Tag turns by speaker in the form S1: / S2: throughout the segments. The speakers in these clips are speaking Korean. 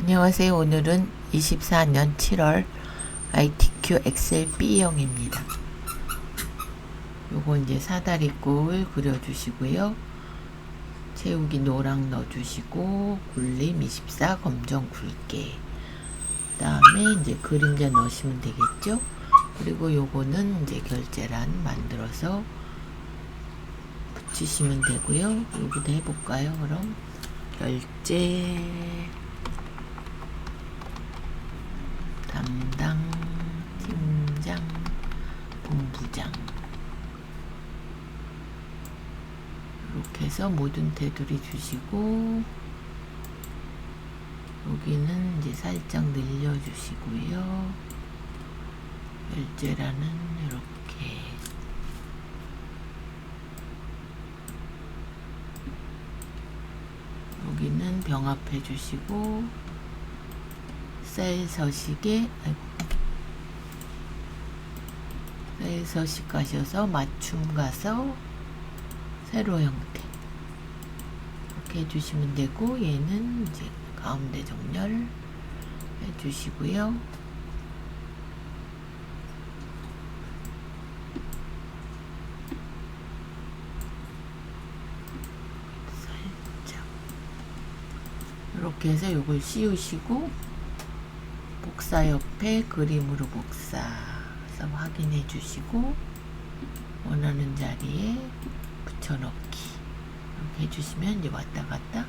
S1: 안녕하세요. 오늘은 24년 7월 ITQ 엑셀 B형입니다. 요거 이제 사다리꼴 그려주시고요. 채우기 노랑 넣어주시고 굴림 24 검정 굵게, 그 다음에 이제 그림자 넣으시면 되겠죠. 그리고 요거는 이제 결제란 만들어서 붙이시면 되고요. 여기도 해볼까요? 그럼 결제 담당 팀장 본부장 이렇게 해서 모든 테두리 주시고, 여기는 이제 살짝 늘려주시고요. 결제란은 이렇게, 여기는 병합해 주시고, 셀 서식에 셀 서식 가셔서 맞춤 가서 세로 형태 이렇게 해주시면 되고, 얘는 이제 가운데 정렬 해주시고요. 살짝 이렇게 해서 요걸 씌우시고, 복사 옆에 그림으로 복사해서 확인해 주시고, 원하는 자리에 붙여넣기 이렇게 해주시면 이제 왔다 갔다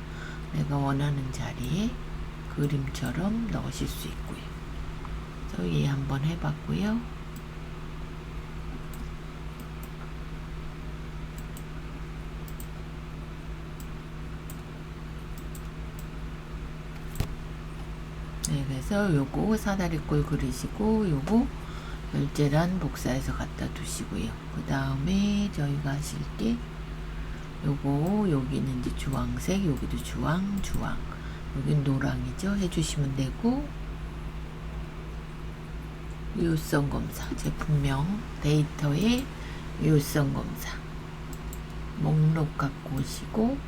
S1: 내가 원하는 자리에 그림처럼 넣으실 수 있고요. 그래서 얘 한번 해봤고요. 네, 그래서 요거 사다리꼴 그리시고, 요거 결제란 복사해서 갖다 두시고요. 그 다음에 저희가 하실 게 요거, 여기는 이제 주황색, 여기도 주황, 여긴 노랑이죠. 해주시면 되고, 유효성 검사, 제품명 데이터에 유효성 검사 목록 갖고 오시고,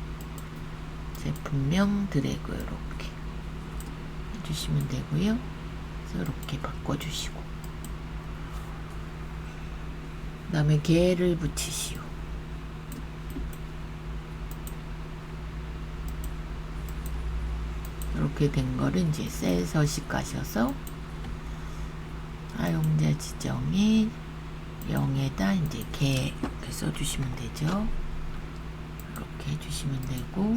S1: 제품명 드래그 이렇게 해주시면 되고요. 그래서 이렇게 바꿔주시고, 그 다음에 개를 붙이시오. 이렇게 된 거를 이제 셀 서식 가셔서 사용자 지정에 0에다 이제 개 이렇게 써주시면 되죠. 이렇게 해주시면 되고,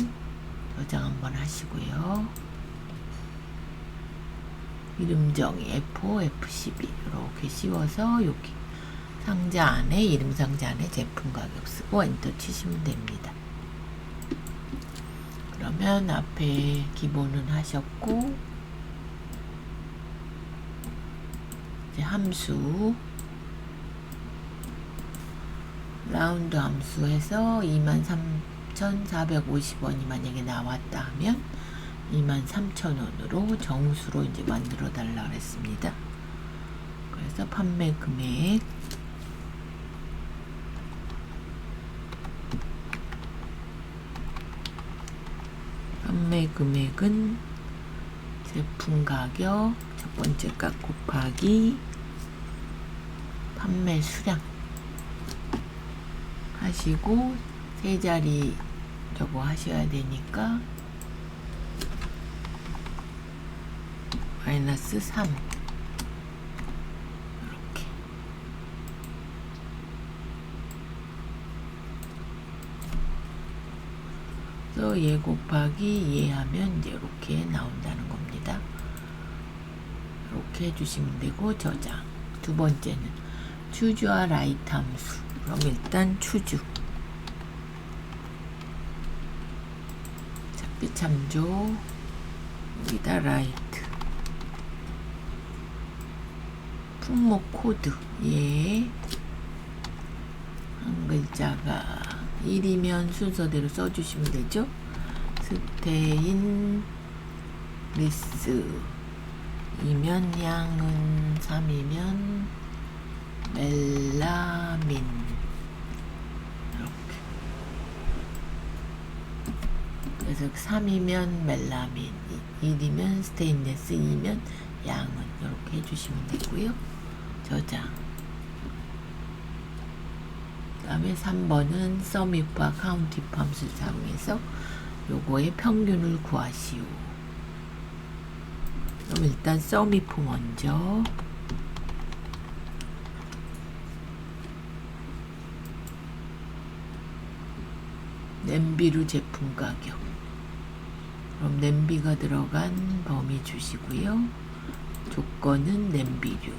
S1: 저장 한번 하시고요. 이름 정의 F5, F12 이렇게 씌워서 여기 상자 안에, 이름 상자 안에 제품 가격 쓰고 엔터 치시면 됩니다. 그러면 앞에 기본은 하셨고, 이제 함수 라운드 함수해서 23,450원이 만약에 나왔다 하면 23,000원으로 정수로 이제 만들어 달라 그랬습니다. 그래서 판매 금액 금액은 제품 가격 첫 번째 값 곱하기 판매 수량 하시고, 세 자리 저거 하셔야 되니까 마이너스 3 이렇게. 그래서 얘 곱하기 얘 하면 이제 이렇게 나온다는 겁니다. 이렇게 해주시면 되고, 저장. 두 번째는 추주와 라이트 함수. 그럼 일단 추주 작비 참조, 여기다 라이트 품목 코드, 얘 한 글자가 1이면 순서대로 써주시면 되죠. 스테인 리스 2면, 양은 3이면 멜라민 이렇게. 그래서 3이면 멜라민, 1이면 스테인레스, 2면 양은 이렇게 해주시면 되고요. 저장. 그 다음에 3번은 서밋과 카운티프 함수 사용해서 요거의 평균을 구하시오. 그럼 일단 서밋프 먼저. 냄비류 제품 가격. 그럼 냄비가 들어간 범위 주시고요. 조건은 냄비류.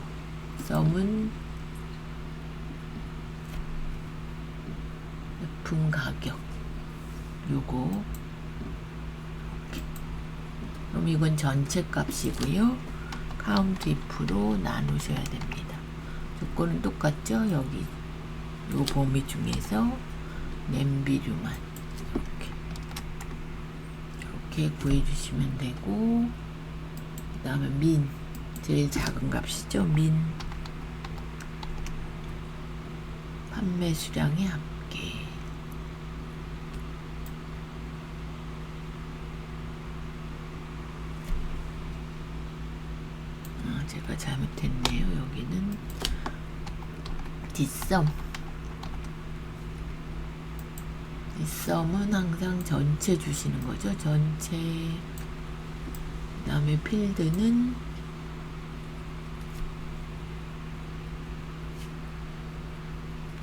S1: 썸은 제품 가격. 요거. 이렇게. 그럼 이건 전체 값이고요. 카운트 if로 나누셔야 됩니다. 조건은 똑같죠? 여기 요 범위 중에서 냄비류만 이렇게 구해주시면 되고, 그 다음에 민, 제일 작은 값이죠. 민 판매 수량의 합계. 제가 잘못했네요. 여기는 뒷섬. 뒷섬은 항상 전체 주시는 거죠. 전체. 그 다음에 필드는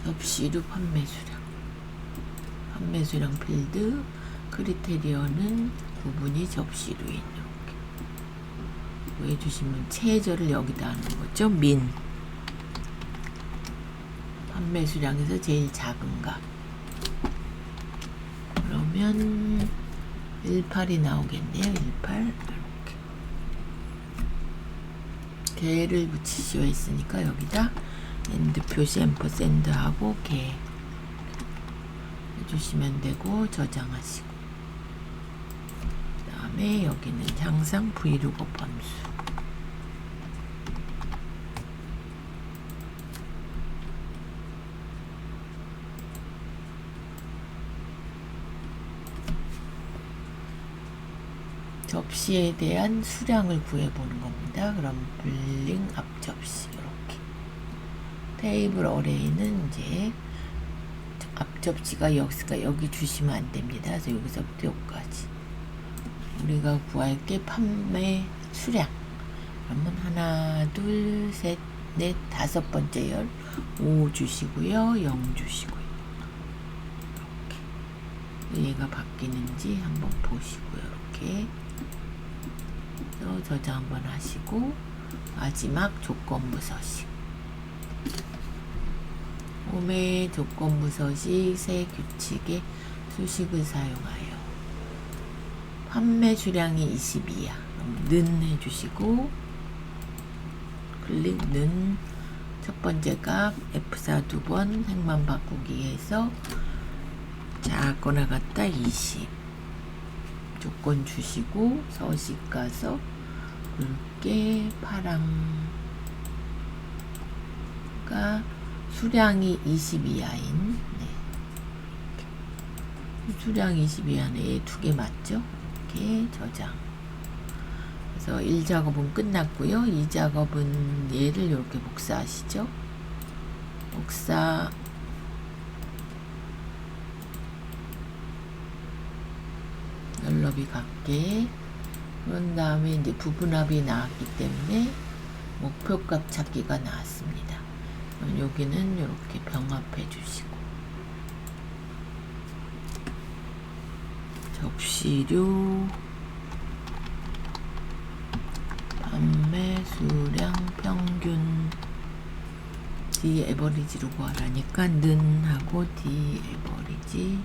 S1: 접시류 판매 수량. 판매 수량 필드. 크리테리어는 구분이 접시류인. 이렇게 해주시면 최저를 여기다 하는 거죠. 민. 판매 수량에서 제일 작은 값. 그러면 18이 나오겠네요. 18. 이렇게. 개를 붙이시오 했으니까 여기다 엔드 표시 앰퍼샌드 하고 개 해주시면 되고, 저장하시고, 그 다음에 여기는 항상 브이로그 함수. 접시에 대한 수량을 구해보는 겁니다. 그럼 블링 앞접시. 이렇게. 테이블 어레이는 이제 앞접시가 여기 주시면 안 됩니다. 그래서 여기서부터 여기까지. 우리가 구할 게 판매 수량. 그러면 하나, 둘, 셋, 넷, 다섯 번째 열 5 주시고요. 0 주시고요. 이렇게. 얘가 바뀌는지 한번 보시고요. 이렇게. 저장 한번 하시고, 마지막 조건부 서식. 홈의 조건부 서식 새 규칙의 수식을 사용하여 판매 수량이 22야. 그럼 는 해주시고, 클릭 는 첫 번째 값 F4 두 번 색만 바꾸기 해서 작거나 같다 20. 조건 주시고 서식 가서 굵게 파랑가 수량이 22야인. 네. 수량 22야네. 두 개 맞죠? 이렇게 저장. 그래서 1작업은 끝났고요. 2작업은 얘를 이렇게 복사하시죠. 복사. 연럽이 같게. 그런 다음에 이제 부분합이 나왔기 때문에 목표값 찾기가 나왔습니다. 그럼 여기는 이렇게 병합해 주시고, 접시류 판매 수량 평균 D 에버리지로 구하라니까 는 하고 D 에버리지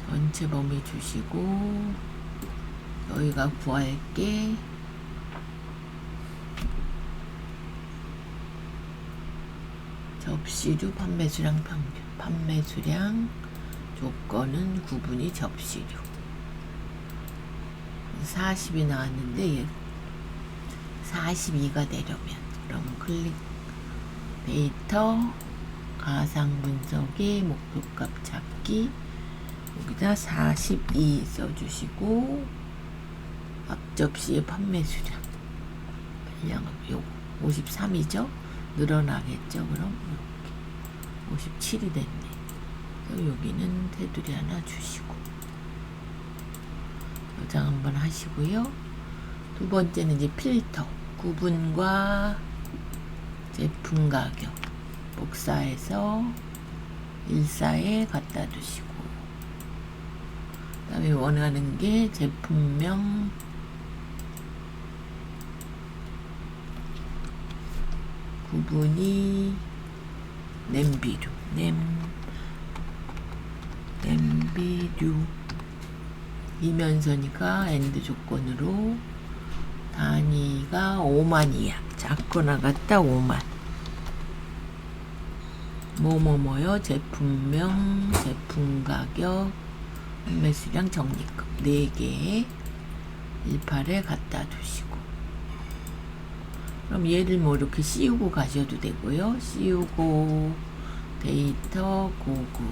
S1: 전체 범위 주시고, 저희가 구할 게 접시류 판매 수량 평균. 판매 수량 조건은 구분이 접시류. 40이 나왔는데 42가 되려면, 그럼 클릭 데이터 가상 분석의 목표값 찾기 여기다 42 써주시고 앞접시의 판매 수량 분량은 요거 53이죠. 늘어나겠죠. 그럼 이렇게 57이 됐네. 그래서 여기는 테두리 하나 주시고 저장 한번 하시고요. 두 번째는 이제 필터 구분과 제품 가격 복사해서 14에 갖다 두시고, 그 다음에 원하는 게 제품명 구분이 냄비류 이면서니까 엔드 조건으로 단위가 5만이야. 작거나 같다 5만. 뭐뭐뭐요. 제품명, 제품가격, 판매수량, 적립금 4개 18에 갖다 두시고, 그럼 얘를 뭐 이렇게 씌우고 가셔도 되고요. 씌우고 데이터 고구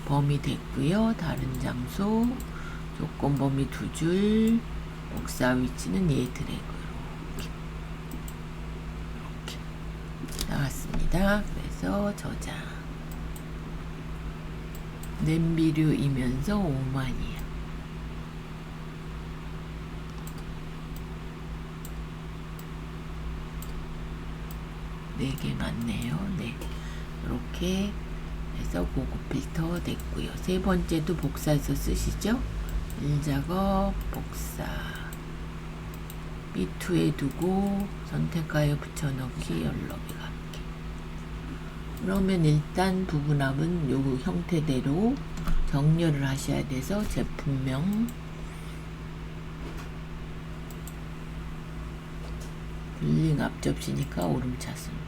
S1: 범위 됐고요. 다른 장소 조건 범위 2줄 복사 위치는 얘 드래그 이렇게 나왔습니다. 그래서 저장 냄비류이면서 5만이야. 네 개 맞네요. 네, 이렇게 해서 고급 필터 됐고요. 세 번째도 복사해서 쓰시죠. 1작업 복사 B2에 두고 선택하여 붙여넣기 연럽이 갖기. 그러면 일단 부분합은 요 형태대로 정렬을 하셔야 돼서 제품명 불링 앞접시니까 오름차순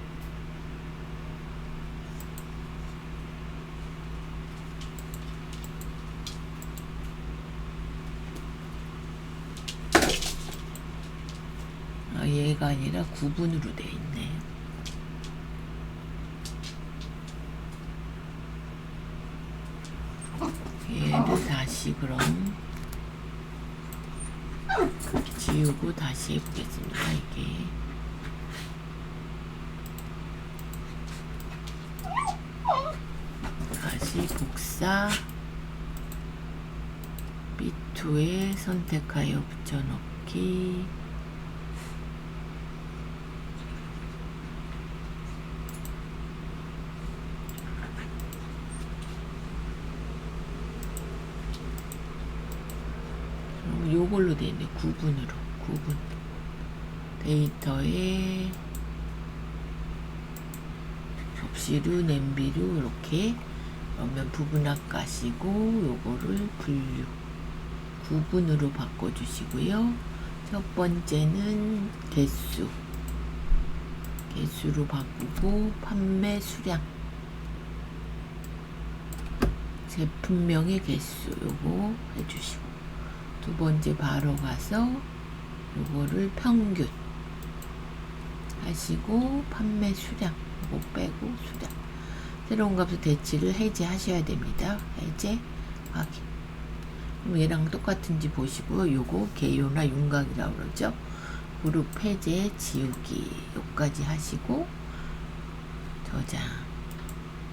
S1: 얘가 아니라 구분으로 되어 있네. 얘를 다시 그럼 지우고 다시 해보겠습니다. 이게 다시 복사 B2에 선택하여 붙여넣기 요걸로 되어 있네. 구분 데이터에 접시류 냄비류 이렇게. 그러면 부분합 가시고 요거를 분류 구분으로 바꿔주시고요. 첫 번째는 개수로 바꾸고 판매 수량 제품명의 개수 요거 해주시고, 두 번째 바로 가서 요거를 평균 하시고 판매 수량 요거 빼고 수량 새로운 값을 대치를 해제하셔야 됩니다. 해제 확인. 그럼 얘랑 똑같은지 보시고 요거 개요나 윤곽이라고 그러죠. 그룹 해제 지우기 요까지 하시고 저장.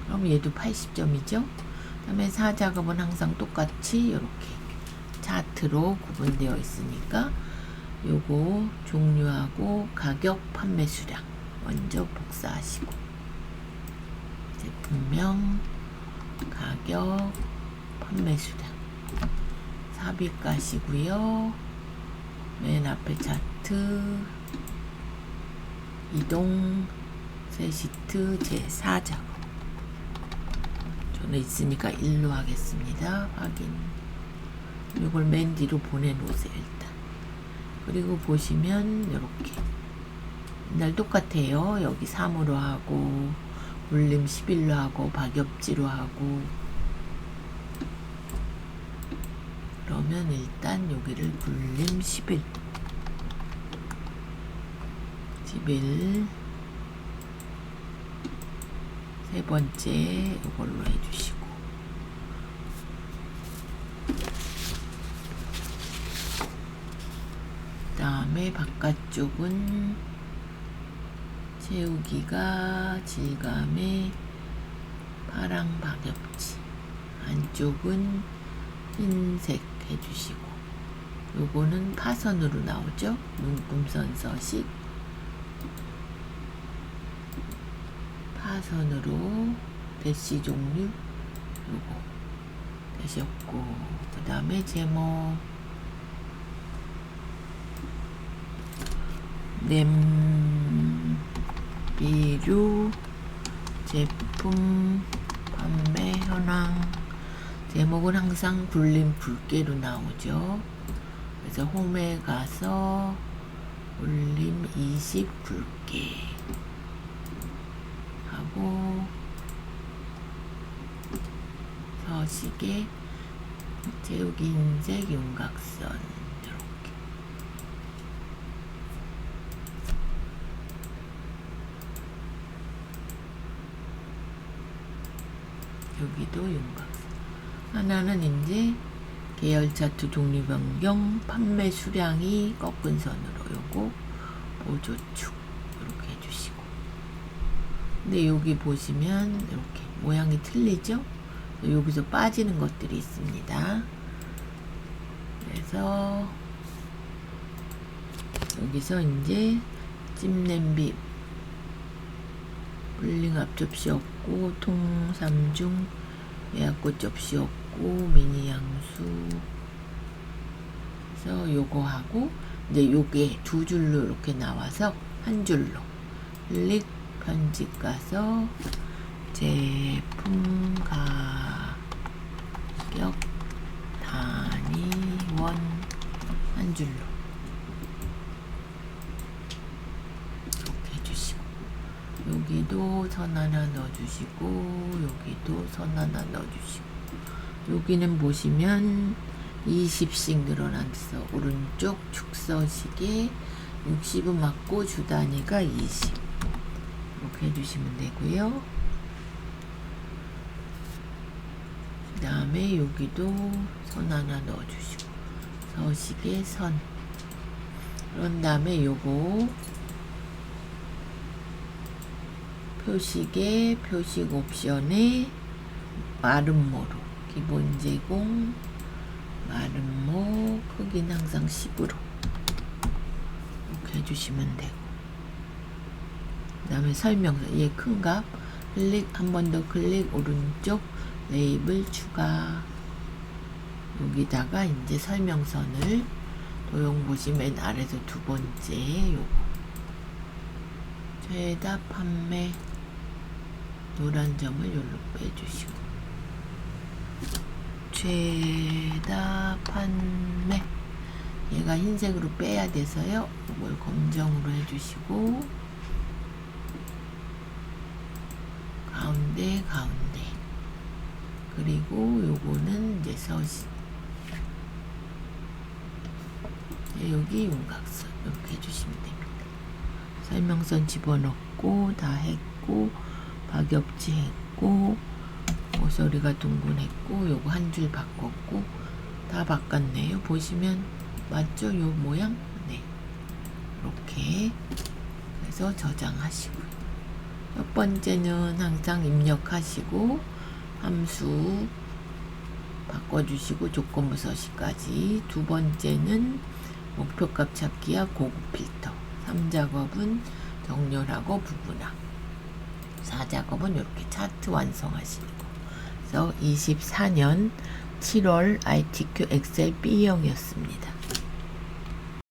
S1: 그럼 얘도 80점이죠. 그 다음에 4작업은 항상 똑같이 이렇게 차트로 구분되어 있으니까 요거 종류하고 가격 판매 수량 먼저 복사하시고 제품명 가격 판매 수량 삽입 가시고요. 맨 앞에 차트 이동 새 시트 제4작업 저는 있으니까 1로 하겠습니다. 확인. 이걸 맨 뒤로 보내놓으세요. 일단. 그리고 보시면 이렇게 옛날 똑같아요. 여기 3으로 하고 굴림 11로 하고 박엽지로 하고. 그러면 일단 여기를 굴림 11 세 번째 이걸로 해주시고, 다음에 바깥쪽은 채우기가 질감의 파랑 박엽지, 안쪽은 흰색 해주시고, 요거는 파선으로 나오죠. 눈금선 서식 파선으로 대시 종류 요거 되셨고, 그 다음에 제목 냄비류 제품 판매 현황. 제목은 항상 굴림 붉게로 나오죠. 그래서 홈에 가서 굴림 20 굵게 하고, 서식에 채우기 흰색 윤곽선 이렇게. 여기도 윤곽선. 하나는 이제 계열 차트 종류 변경, 판매 수량이 꺾은 선으로 요거 보조축 이렇게 해주시고. 근데 여기 보시면 이렇게 모양이 틀리죠? 여기서 빠지는 것들이 있습니다. 그래서 여기서 이제 찜냄비 굴링 앞접시 없고, 통 3중 예약꽃 접시 없고, 미니 양수. 그래서 요거 하고, 이제 요게 두 줄로 이렇게 나와서 한 줄로 클릭 편집 가서 제품 가격 단위 원 한 줄로 이렇게 해주시고, 여기도 선 하나 넣어주시고, 여기도 선 하나 넣어주시고, 여기는 보시면 20씩 늘어났어. 오른쪽 축서식에 60은 맞고 주 단위가 20 이렇게 해주시면 되고요. 그 다음에 여기도 선 하나 넣어주시고, 서식에 선. 그런 다음에 요거 표식에 표식 옵션에 마름모로 기본 제공 마름모 크기는 항상 10으로 이렇게 해주시면 되고, 그 다음에 설명서 얘 큰 값 클릭 한 번 더 클릭 오른쪽 레이블 추가. 여기다가 이제 설명선을 도형 보시 맨 아래서 두 번째 요거 최다 판매 노란 점을 여기로 빼주시고, 최다 판매 얘가 흰색으로 빼야 돼서요. 이걸 검정으로 해주시고, 가운데 그리고 요거는 이제 서식, 여기 윤곽선 이렇게 해주시면 됩니다. 설명선 집어넣고 다 했고, 박엽지 했고, 모서리가 둥근했고, 요거 한 줄 바꿨고, 다 바꿨네요. 보시면 맞죠? 요 모양? 네, 이렇게 해서 저장하시고요. 첫 번째는 항상 입력하시고 함수 바꿔주시고 조건부 서식까지. 두 번째는 목표값 찾기와 고급 필터. 3작업은 정렬하고 부분화. 4작업은 이렇게 차트 완성하시는 거. 그래서 24년 7월 ITQ 엑셀 B형이었습니다.